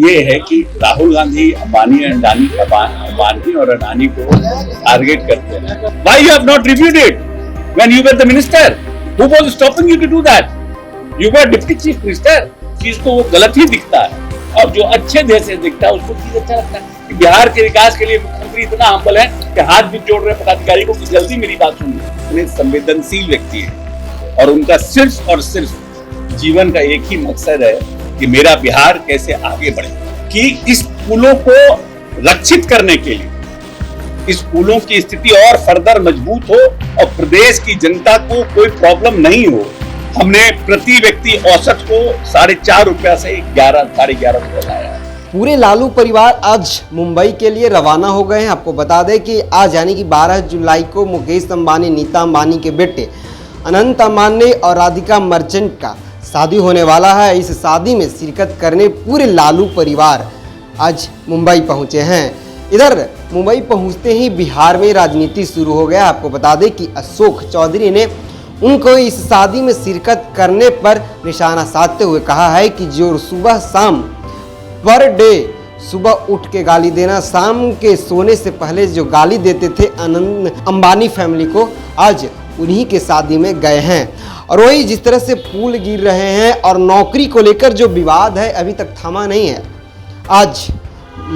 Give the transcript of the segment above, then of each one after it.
ये है कि राहुल गांधी अंबानी और अडानी को टारगेट करते हैं. Why you have not reviewed it when you were the minister? Who was stopping you to do that? You were deputy chief minister. चीज को वो गलत ही दिखता है और जो अच्छे देश से दिखता है उसको चीज अच्छा लगता है. कि बिहार के विकास के लिए मुख्यमंत्री इतना हम्बल है कि हाथ भी जोड़ रहे पदाधिकारी को कि जल्दी मेरी बात सुनिए. उन्हें संवेदनशील व्यक्ति है और उनका सिर्फ और सिर्फ जीवन का एक ही मकसद है कि मेरा बिहार कैसे आगे बढ़े, कि इस पुलों को रक्षित करने के लिए इस पुलों की स्थिति और फर्दर मजबूत हो और प्रदेश की जनता को कोई प्रॉब्लम नहीं हो. हमने प्रति व्यक्ति औसत को 4.5 रुपया से 11-11.5 रुपया लाया. पूरे लालू परिवार आज मुंबई के लिए रवाना हो गए हैं. आपको बता दें कि आज यानी कि 12 जुलाई को मुकेश अंबानी, नीता अंबानी के बेटे अनंत अंबानी और राधिका मर्चेंट का शादी होने वाला है. इस शादी में शिरकत करने पूरे लालू परिवार आज मुंबई पहुंचे हैं. इधर मुंबई पहुंचते ही बिहार में राजनीति शुरू हो गया. आपको बता दें कि अशोक चौधरी ने उनको इस शादी में शिरकत करने पर निशाना साधते हुए कहा है कि जो सुबह शाम पर डे सुबह उठ के गाली देना, शाम के सोने से पहले जो गाली देते थे अनंत अंबानी फैमिली को, आज उन्हीं के शादी में गए हैं. और वही जिस तरह से पुल गिर रहे हैं और नौकरी को लेकर जो विवाद है अभी तक थमा नहीं है. आज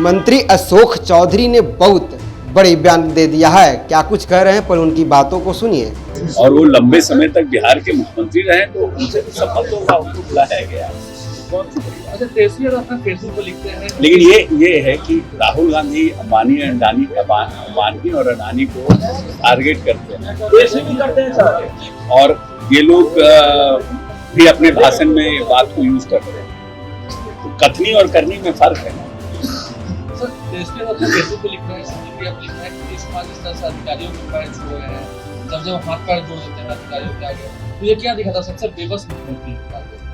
मंत्री अशोक चौधरी ने बहुत बड़े बयान दे दिया है. क्या कुछ कह रहे हैं पर उनकी बातों को सुनिए. और वो लंबे समय तक बिहार के मुख्यमंत्री रहे तो उनसे तो संबंध होगा, उनको बुलाया गया. अच्छा, तेजस्वी अपना फेसबुक पर लिखते हैं. लेकिन ये है कि राहुल गांधी अंबानी और अडानी को टारगेट करते हैं. तेजस्वी भी करते हैं सर. और ये लोग भी अपने भाषण में बात को यूज करते हैं. तो कथनी और करनी में फर्क है. सर, तेजस्वी अपना फेसबुक पर लिखते हैं, इस तरह से अधिकारियों के पैर छू रहे हैं, जब हाथ पैर जोड़ देते हैं अधिकारियों के आगे. तो ये क्या दिखा था? सबसे बेबस मुख्यमंत्री.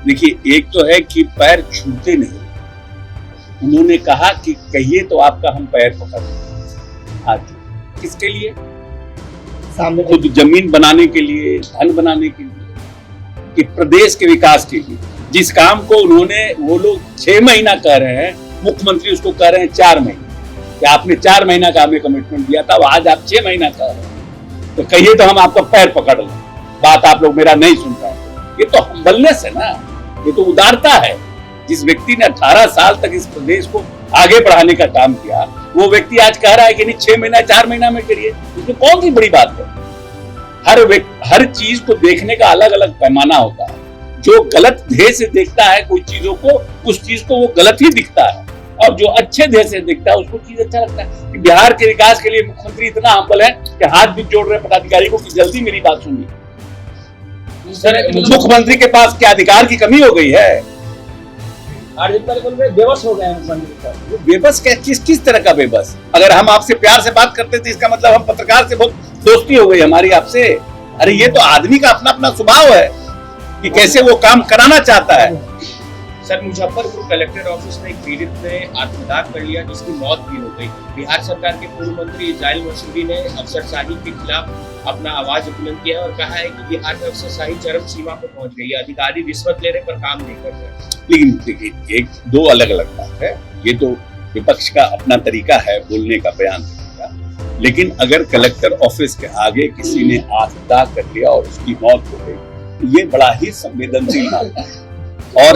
देखिए, एक तो है कि पैर छूते नहीं. उन्होंने कहा कि कहिए तो आपका हम पैर पकड़ लें. आज किसके लिए? सामने खुद जमीन बनाने के लिए, धन बनाने के लिए, कि प्रदेश के विकास के लिए. जिस काम को वो लोग 6 महीना कह रहे हैं, मुख्यमंत्री उसको कह रहे हैं 4 महीने. कि आपने 4 महीना का हमें कमिटमेंट दिया था, आज आप 6 महीना कह रहे हैं. तो कहिए तो हम आपका पैर पकड़ लें. बात आप लोग मेरा नहीं सुन रहे. ये तो हम्बलनेस है ना, ये तो उदारता है. जिस व्यक्ति ने 18 साल तक इस प्रदेश को आगे बढ़ाने का काम किया, वो व्यक्ति आज कह रहा है कि नहीं 6 महीना 4 महीना में करिए. इसमें कौन सी बड़ी बात है? हर चीज को देखने का अलग अलग पैमाना होता है. जो गलत ध्येय से देखता है कोई चीजों को, उस चीज को वो गलत ही दिखता है. और जो अच्छे ध्येय से देखता है उसको चीज अच्छा लगता है. कि बिहार के विकास के लिए मुख्यमंत्री इतना हम्बल है कि हाथ भी जोड़ रहे पदाधिकारी को कि जल्दी मेरी बात सुनिए. मुख्यमंत्री के पास क्या अधिकार की कमी हो गई है? बेबस हो गए हैं. बेबस किस तरह का बेबस? अगर हम आपसे प्यार से बात करते थे, इसका मतलब हम पत्रकार से बहुत दोस्ती हो गई हमारी आपसे. अरे ये तो आदमी का अपना अपना स्वभाव है कि कैसे वो काम कराना चाहता है. सर, मुजफ्फरपुर कलेक्टर ऑफिस में एक पीड़ित ने आत्मदाह कर लिया, जिसकी मौत भी हो गई. बिहार सरकार के पूर्व मंत्री इजराइल मसूदी ने अफसरशाही के खिलाफ अपना आवाज बुलंद किया और कहा है कि बिहार में अफसरशाही चरम सीमा पर पहुंच गई है. अधिकारी रिश्वत लेने पर काम नहीं कर रहे. लेकिन देखिए, 2 अलग अलग बात है. ये तो विपक्ष का अपना तरीका है बोलने का, बयान देने का. लेकिन अगर कलेक्टर ऑफिस के आगे किसी ने आत्मदाह कर लिया और उसकी मौत हो गई, तो ये बड़ा ही संवेदनशील मामला है. और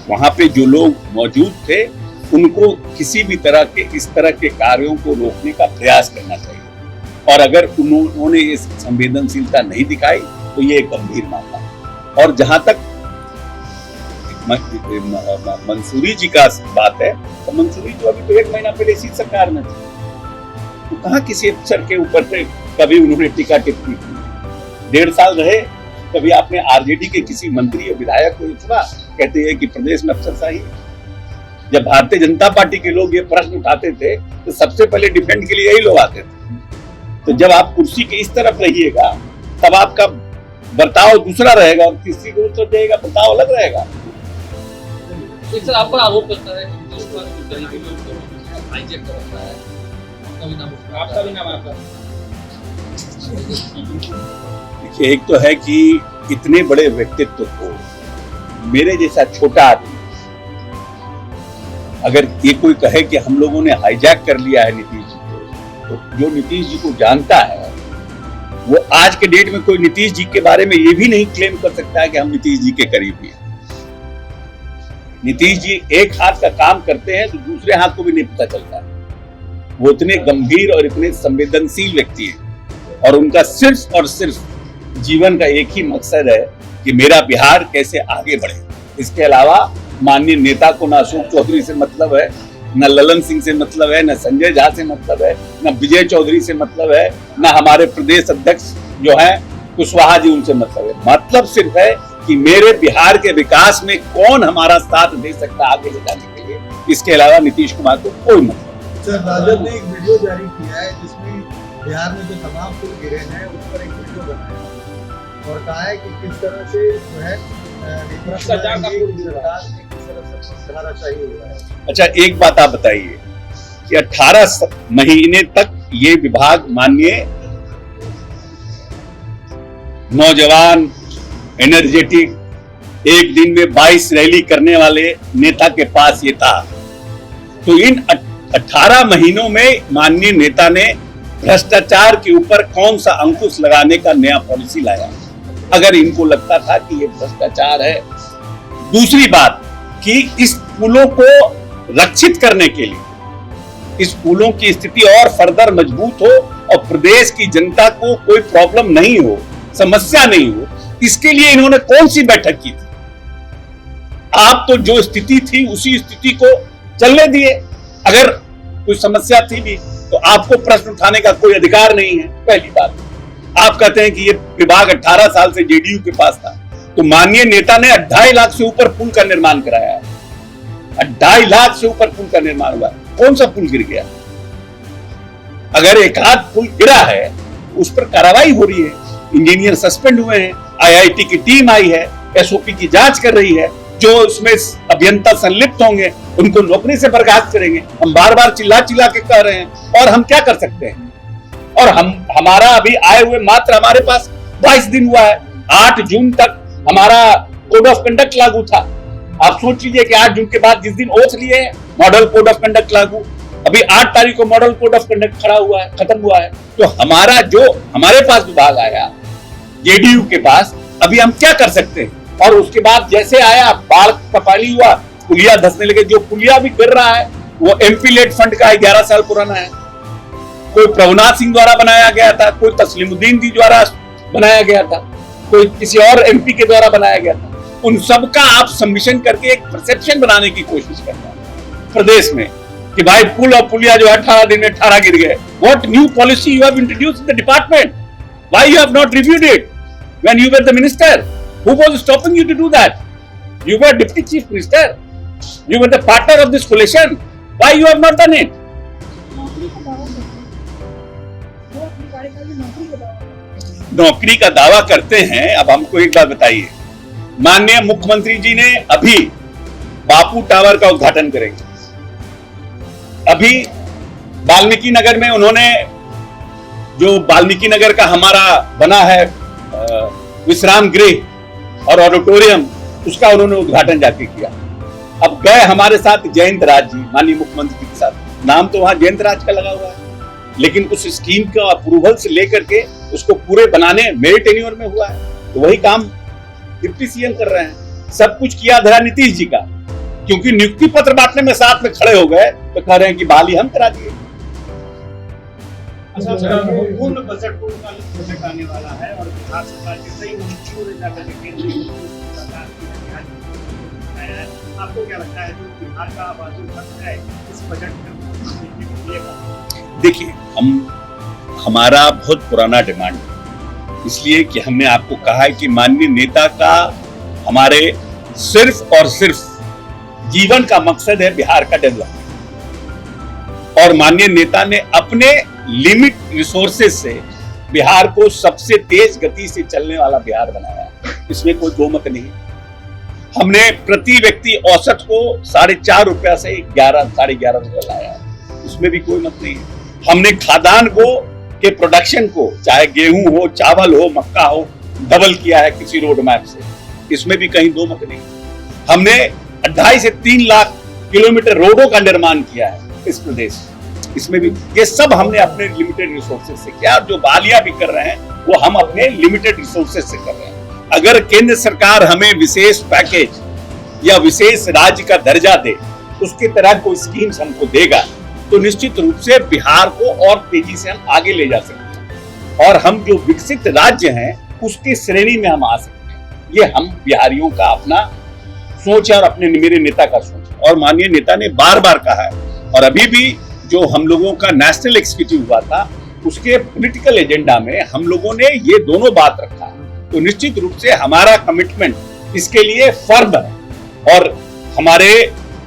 वहां पे जो लोग मौजूद थे उनको किसी भी तरह के इस तरह के कार्यों को रोकने का प्रयास करना चाहिए. और अगर उन्होंने ये संवेदनशीलता नहीं दिखाई तो ये एक गंभीर मामला है. और जहां तक मंसूरी जी का बात है, तो मंसूरी जो अभी तो 1 महीना पहले इसी सरकार में थी, तो कहाँ किसी अफसर के ऊपर से कभी उन्होंने टीका टिप्पणी की? 1.5 साल रहे, कभी आपने आरजेडी के किसी मंत्री या विधायक को सुना कहते हैं कि प्रदेश में अफसरशाही? जब भारतीय जनता पार्टी के लोग ये प्रश्न उठाते थे तो सबसे पहले डिफेंड के लिए यही लोग आते थे. तो जब आप कुर्सी के इस तरफ रहिएगा तब आपका बर्ताव दूसरा रहेगा और किसी को उत्तर देगा बर्ताव अलग रहेगा. सर, आप पर आरोप करता है आपका भी नाम आता है. देखिए, एक तो है कि इतने बड़े व्यक्तित्व को मेरे जैसा छोटा आदमी अगर ये कोई कहे कि हम लोगों ने हाईजैक कर लिया है नीतीश जी को, तो जो नीतीश जी को जानता है वो आज के डेट में कोई नीतीश जी के बारे में ये भी नहीं क्लेम कर सकता है कि हम नीतीश जी के करीबी हैं। नीतीश जी एक हाथ का काम करते हैं तो दूसरे हाथ को भी नहीं पता चलता है। वो इतने गंभीर और इतने संवेदनशील व्यक्ति हैं और उनका सिर्फ और सिर्फ जीवन का एक ही मकसद है कि मेरा बिहार कैसे आगे बढ़े। इसके अलावा माननीय नेता को ना अशोक चौधरी से मतलब है, न ललन सिंह से मतलब है, न संजय झा से मतलब है, न विजय चौधरी से मतलब है, न हमारे प्रदेश अध्यक्ष जो है कुशवाहा जी उनसे मतलब है। मतलब सिर्फ है कि मेरे बिहार के विकास में कौन हमारा साथ दे सकता आगे ले जाने के लिए। इसके अलावा नीतीश कुमार को कोई मतलब नहीं। सर, राजद ने एक वीडियो जारी किया है जिसमें बिहार में जो तमाम पुल गिरे हैं उस पर एक वीडियो बनाया है और कहा है कि किस तरह से जो है अच्छा, एक बात आप बताइए कि 18 महीने तक ये विभाग माननीय नौजवान एनर्जेटिक एक दिन में 22 रैली करने वाले नेता के पास ये था, तो इन 18 महीनों में माननीय नेता ने भ्रष्टाचार के ऊपर कौन सा अंकुश लगाने का नया पॉलिसी लाया? अगर इनको लगता था कि ये भ्रष्टाचार है। दूसरी बात कि इस पुलों को रक्षित करने के लिए, इस पुलों की स्थिति और फर्दर मजबूत हो और प्रदेश की जनता को कोई प्रॉब्लम नहीं हो, समस्या नहीं हो, इसके लिए इन्होंने कौन सी बैठक की थी? आप तो जो स्थिति थी उसी स्थिति को चलने दिए। अगर कोई समस्या थी भी तो आपको प्रश्न उठाने का कोई अधिकार नहीं है। पहली बात, आप कहते हैं कि ये विभाग 18 साल से जेडीयू के पास था, तो माननीय नेता ने 2.5 लाख से ऊपर पुल का निर्माण कराया है। 2.5 लाख से ऊपर पुल का निर्माण हुआ, कौन सा पुल गिर गया? अगर एक आध पुल गिरा है उस पर कार्रवाई हो रही है, इंजीनियर सस्पेंड हुए हैं, आईआईटी की टीम आई है, एसओपी की जांच कर रही है, जो उसमें अभियंता संलिप्त होंगे उनको नौकरी से बर्खास्त करेंगे। हम बार बार चिल्ला चिल्ला के कह रहे हैं, और हम क्या कर सकते हैं? और हमारा अभी आए हुए मात्र हमारे पास 22 दिन हुआ है। 8 जून तक हमारा कोड ऑफ कंडक्ट लागू था। आप सोच लीजिए कि 8 जून के बाद जिस दिन ओथ लिए हैं, मॉडल कोड ऑफ कंडक्ट लागू, अभी 8 तारीख को मॉडल कोड ऑफ कंडक्ट खत्म हुआ है। तो हमारा जो हमारे पास विभाग आया जेडीयू के पास, अभी हम क्या कर सकते हैं? और उसके बाद जैसे आया बाढ़ का पानी हुआ, पुलिया धंसने लगे। जो पुलिया भी गिर रहा है वो एमपी लेड फंड का 11 साल पुराना है। कोई प्रभुनाथ सिंह द्वारा बनाया गया था, कोई तस्लीमुद्दीन जी द्वारा बनाया गया था, कोई किसी और एमपी के द्वारा बनाया गया था। उन सब का आप सबमिशन करके एक परसेप्शन बनाने की कोशिश कर रहे हैं प्रदेश में कि भाई पुल और पुलिया जो 18 दिन में 18 गिर गए। What new policy you have introduced in the department? Why you have not reviewed it when you were the minister? Who was stopping you to do that? You were deputy chief minister. You were the partner of this coalition. Why you have not done it? नौकरी का दावा करते हैं। अब हमको एक बात बताइए, माननीय मुख्यमंत्री जी ने अभी बापू टावर का उद्घाटन करेंगे। अभी वाल्मीकि नगर में उन्होंने जो वाल्मीकि नगर का हमारा बना है विश्राम गृह और ऑडिटोरियम, उसका उन्होंने उद्घाटन जाके किया। अब गए हमारे साथ जयंत राज जी, माननीय मुख्यमंत्री के साथ। नाम तो वहां जयंत राज का लगा हुआ है, लेकिन उस स्कीम का अप्रूवल से लेकर के उसको पूरे बनाने मेरे टेन्योर में हुआ है। तो वही काम डिप्टी सीएम कर रहे हैं। सब कुछ किया धरा नीतीश जी का, क्योंकि नियुक्ति पत्र बांटने में साथ में खड़े हो गए तो कह रहे हैं कि बहाली हम करा दिए। पूर्ण बजट को बजट आने वाला है और बिहार सरकार के सही नीतियों ने जाकर केंद्रीय सरकार की, आपको क्या लगता है जो बिहार का बाजू खर्च है इस बजट में? देखिए, हमारा बहुत पुराना डिमांड है, इसलिए कि हमने आपको कहा है कि माननीय नेता का हमारे सिर्फ और सिर्फ जीवन का मकसद है बिहार का डेवलपमेंट। और माननीय नेता ने अपने लिमिट रिसोर्सेज से बिहार को सबसे तेज गति से चलने वाला बिहार बनाया है, इसमें कोई दो मत नहीं। हमने प्रति व्यक्ति औसत को 4.5 रुपया से 11-11.5 रुपया लाया है, इसमें भी कोई मत नहीं है। हमने खाद्यान्न को के प्रोडक्शन को, चाहे गेहूं हो, चावल हो, मक्का हो, डबल किया है किसी रोड मैप से, इसमें भी कहीं दो मत नहीं। हमने 2.5 से 3 लाख किलोमीटर रोडों का निर्माण किया है इस प्रदेश में, इसमें भी ये सब हमने अपने लिमिटेड रिसोर्सेज से किया। और जो बहालियां भी कर रहे हैं वो हम अपने लिमिटेड रिसोर्सेज से कर रहे हैं। अगर केंद्र सरकार हमें विशेष पैकेज या विशेष राज्य का दर्जा दे, उसकी तरह कोई स्कीम्स हमको देगा, तो निश्चित रूप से बिहार को और तेजी से हम आगे ले जा सकते हैं और हम जो विकसित राज्य हैं उसकी श्रेणी में हम आ सकते हैं। ये हम बिहारियों का अपना सोच है और अपने मेरे नेता का सोच है। और माननीय नेता ने बार बार कहा है और अभी भी जो हम लोगों का नेशनल एग्जीक्यूटिव हुआ था उसके पॉलिटिकल एजेंडा में हम लोगों ने ये दोनों बात रखा है। तो निश्चित रूप से हमारा कमिटमेंट इसके लिए फर्म है और हमारे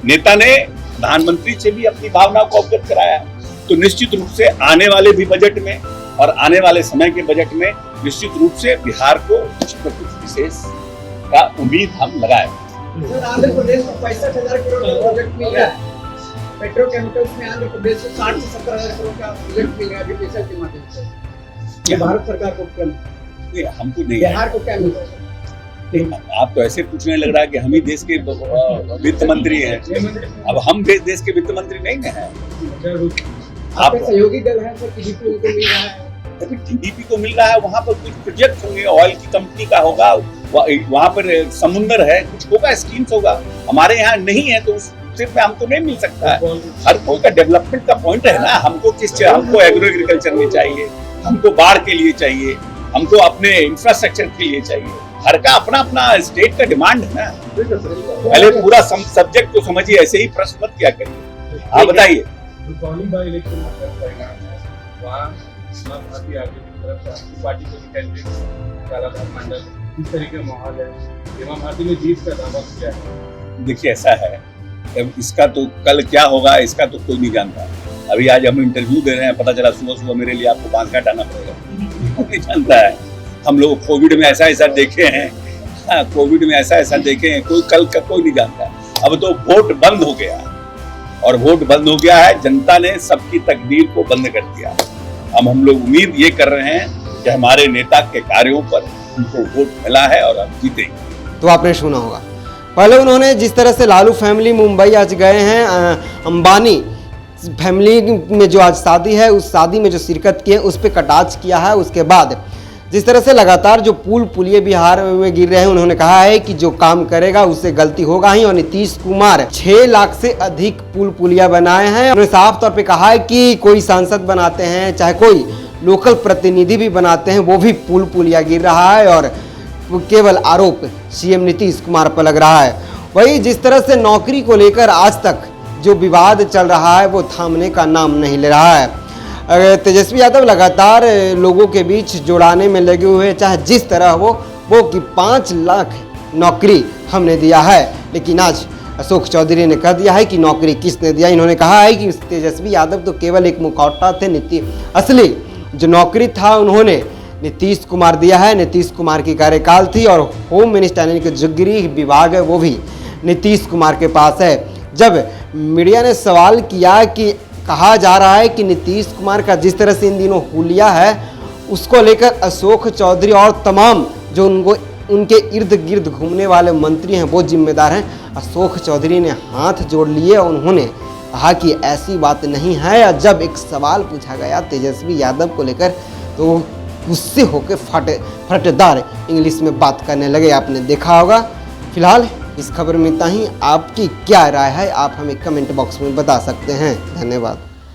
नेता ने प्रधानमंत्री से भी अपनी भावना को अवगत कराया है। तो निश्चित रूप से आने वाले भी बजट में और आने वाले समय के बजट में निश्चित रूप से बिहार को कुछ न कुछ विशेष का उम्मीद हम लगाए। सर, आंध्र प्रदेश में 65,000 करोड़ का प्रोजेक्ट मिल रहा है। पेट्रोकेमिकल्स में आंध्र प्रदेश से 60 से 70,000 करोड़ का प्रोजेक्ट मिल रहा है बीपीएसएल के माध्यम से। ये भारत सरकार को क्या, हमको नहीं, बिहार को क्या मिल रहा है? आप तो ऐसे पूछने लग रहा है कि हम ही देश के वित्त मंत्री हैं। अब हम देश के वित्त मंत्री नहीं ना हैं। आपके सहयोगी दल है सर, टीडीपी उनको मिल रहा है। टीडीपी को मिल रहा है, वहाँ पर कुछ प्रोजेक्ट होंगे, ऑयल की कंपनी का होगा, वहाँ पर समुद्र है, कुछ होगा, स्कीम्स होगा। हमारे यहाँ नहीं है तो सिर्फ हमको नहीं मिल सकता है। हर कोई का डेवलपमेंट का पॉइंट है ना। हमको हमको एग्रीकल्चर में चाहिए, हमको बाढ़ के लिए चाहिए, हमको अपने इंफ्रास्ट्रक्चर के लिए चाहिए। हर का अपना अपना स्टेट का डिमांड है ना। पहले पूरा सब्जेक्ट को समझिए, ऐसे ही प्रश्न मत किया करिए। आप बताइए। पार्टी को कैंडिडेट कालाधार मंडल किस तरीके का माहौल है, हेमा भारती ने जीत का दावा किया है। देखिए ऐसा है, अब इसका तो कल क्या होगा इसका तो कोई नहीं जानता। अभी आज हम इंटरव्यू दे रहे हैं, पता चला सुबह सुबह मेरे लिए आपको बांध काटाना पड़ेगा, कोई नहीं जानता है। हम लोग कोविड में ऐसा ऐसा देखे हैं, कोविड में ऐसा ऐसा देखे हैं, कोई कल का कोई नहीं जानता। अब तो वोट बंद हो गया और वोट बंद हो गया है, जनता ने सबकी तकदीर को बंद कर दिया। अब हम लोग उम्मीद ये कर रहे हैं कि हमारे नेता के कार्यों पर उनको वोट मिला है और अब जीतेंगे। तो आपने सुना होगा, पहले उन्होंने जिस तरह से लालू फैमिली मुंबई आज गए हैं, अंबानी फैमिली में जो आज शादी है उस शादी में जो शिरकत की है उस पर कटाक्ष किया है। उसके बाद जिस तरह से लगातार जो पुल पुलिये बिहार में गिर रहे हैं, उन्होंने कहा है कि जो काम करेगा उससे गलती होगा ही। और नीतीश कुमार 6 लाख से अधिक पुल पुलिया बनाए हैं। उन्होंने साफ तौर पे कहा है कि कोई सांसद बनाते हैं, चाहे कोई लोकल प्रतिनिधि भी बनाते हैं, वो भी पुल पुलिया गिर रहा है और केवल आरोप सीएम नीतीश कुमार पर लग रहा है। वही जिस तरह से नौकरी को लेकर आज तक जो विवाद चल रहा है वो थामने का नाम नहीं ले रहा है। तेजस्वी यादव लगातार लोगों के बीच जोड़ाने में लगे हुए, चाहे जिस तरह वो कि 5 लाख नौकरी हमने दिया है, लेकिन आज अशोक चौधरी ने कह दिया है कि नौकरी किसने दिया। इन्होंने कहा है कि तेजस्वी यादव तो केवल एक मुखौटा थे, असली जो नौकरी था उन्होंने नीतीश कुमार दिया है। नीतीश कुमार की कार्यकाल थी और होम मिनिस्टर यानी कि जो गृह विभाग है वो भी नीतीश कुमार के पास है। जब मीडिया ने सवाल किया कि कहा जा रहा है कि नीतीश कुमार का जिस तरह से इन दिनों हुलिया है उसको लेकर अशोक चौधरी और तमाम जो उनके इर्द गिर्द घूमने वाले मंत्री हैं वो जिम्मेदार हैं, अशोक चौधरी ने हाथ जोड़ लिए और उन्होंने कहा कि ऐसी बात नहीं है। और जब एक सवाल पूछा गया तेजस्वी यादव को लेकर तो गुस्से होकर फटदार इंग्लिश में बात करने लगे, आपने देखा होगा। फिलहाल इस खबर में इतना ही। आपकी क्या राय है आप हमें कमेंट बॉक्स में बता सकते हैं। धन्यवाद।